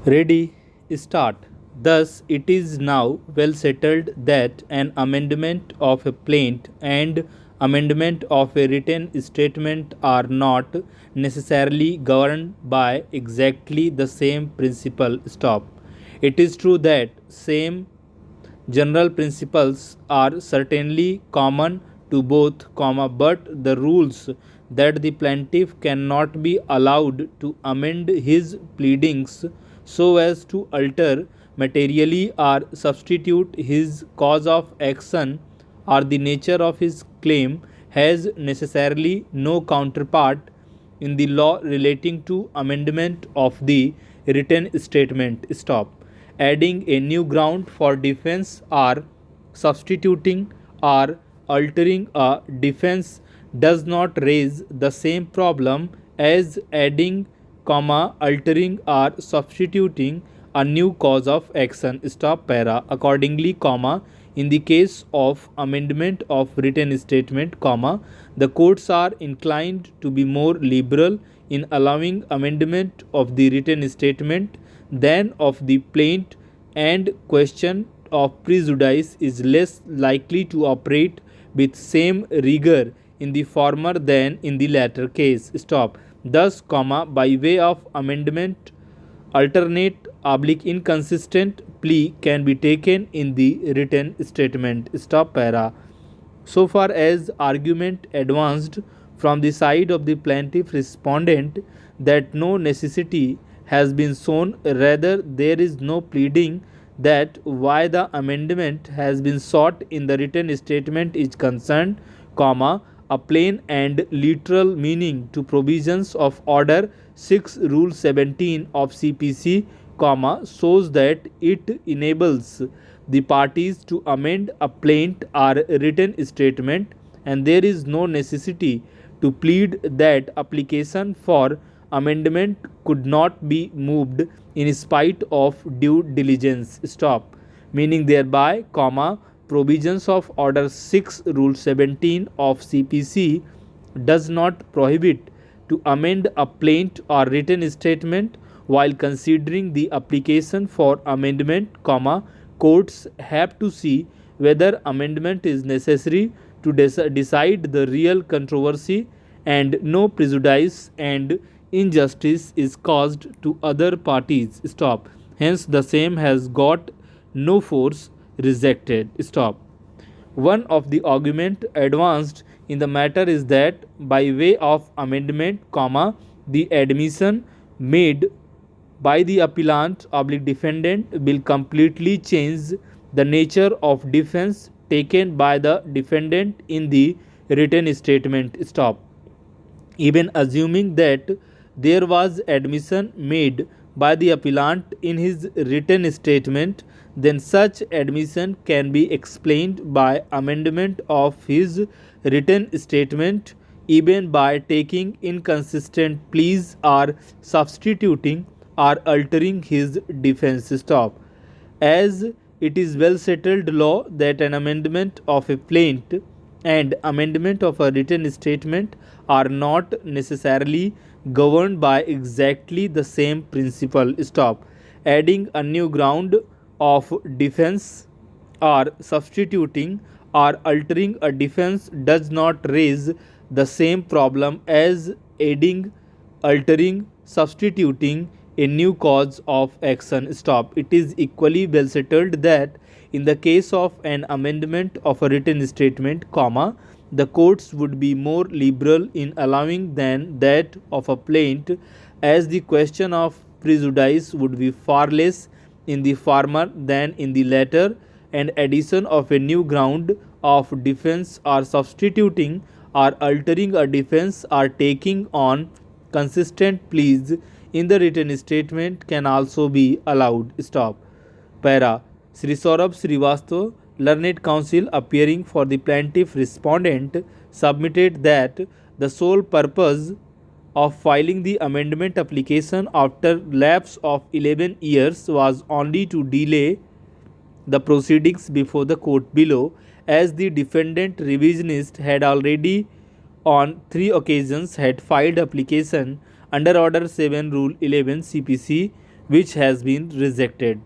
Ready, start. Thus, it is now well settled that an amendment of a plaint and amendment of a written statement are not necessarily governed by exactly the same principle. Stop. It is true that same general principles are certainly common to both, but the rules that the plaintiff cannot be allowed to amend his pleadings so as to alter materially or substitute his cause of action or the nature of his claim has necessarily no counterpart in the law relating to amendment of the written statement. Stop. Adding a new ground for defense or substituting or altering a defense does not raise the same problem as adding, altering or substituting a new cause of action. Stop para. Accordingly, in the case of amendment of written statement, the courts are inclined to be more liberal in allowing amendment of the written statement than of the plaint, and question of prejudice is less likely to operate with same rigor in the former than in the latter case. Stop. Thus, by way of amendment, alternate inconsistent plea can be taken in the written statement. Stop para. So far as argument advanced from the side of the plaintiff respondent that no necessity has been shown, rather there is no pleading that why the amendment has been sought in the written statement is concerned, a plain and literal meaning to provisions of Order 6 Rule 17 of CPC, shows that it enables the parties to amend a plaint or written statement, and there is no necessity to plead that application for amendment could not be moved in spite of due diligence. Stop. Meaning thereby, provisions of Order 6 Rule 17 of CPC does not prohibit to amend a plaint or written statement while considering the application for amendment, courts have to see whether amendment is necessary to decide the real controversy and no prejudice and injustice is caused to other parties. Stop. Hence the same has got no force. Rejected. Stop. One of the argument advanced in the matter is that by way of amendment, the admission made by the appellant defendant will completely change the nature of defense taken by the defendant in the written statement. Stop. Even assuming that there was admission made by the appellant in his written statement, then such admission can be explained by amendment of his written statement, even by taking inconsistent pleas or substituting or altering his defense. Stop. As it is well settled law that an amendment of a plaint and amendment of a written statement are not necessarily governed by exactly the same principle. Stop. Adding a new ground of defense or substituting or altering a defense does not raise the same problem as adding, altering, substituting a new cause of action. Stop. It is equally well settled that in the case of an amendment of a written statement, the courts would be more liberal in allowing than that of a plaint, as the question of prejudice would be far less in the former than in the latter, and addition of a new ground of defense or substituting or altering a defense or taking on consistent pleas in the written statement can also be allowed. Stop. Para. Sri Saurabh Srivastava, learned counsel appearing for the plaintiff respondent, submitted that the sole purpose of filing the amendment application after lapse of 11 years was only to delay the proceedings before the court below, as the defendant revisionist had already on 3 occasions had filed application under Order 7 Rule 11 CPC which has been rejected.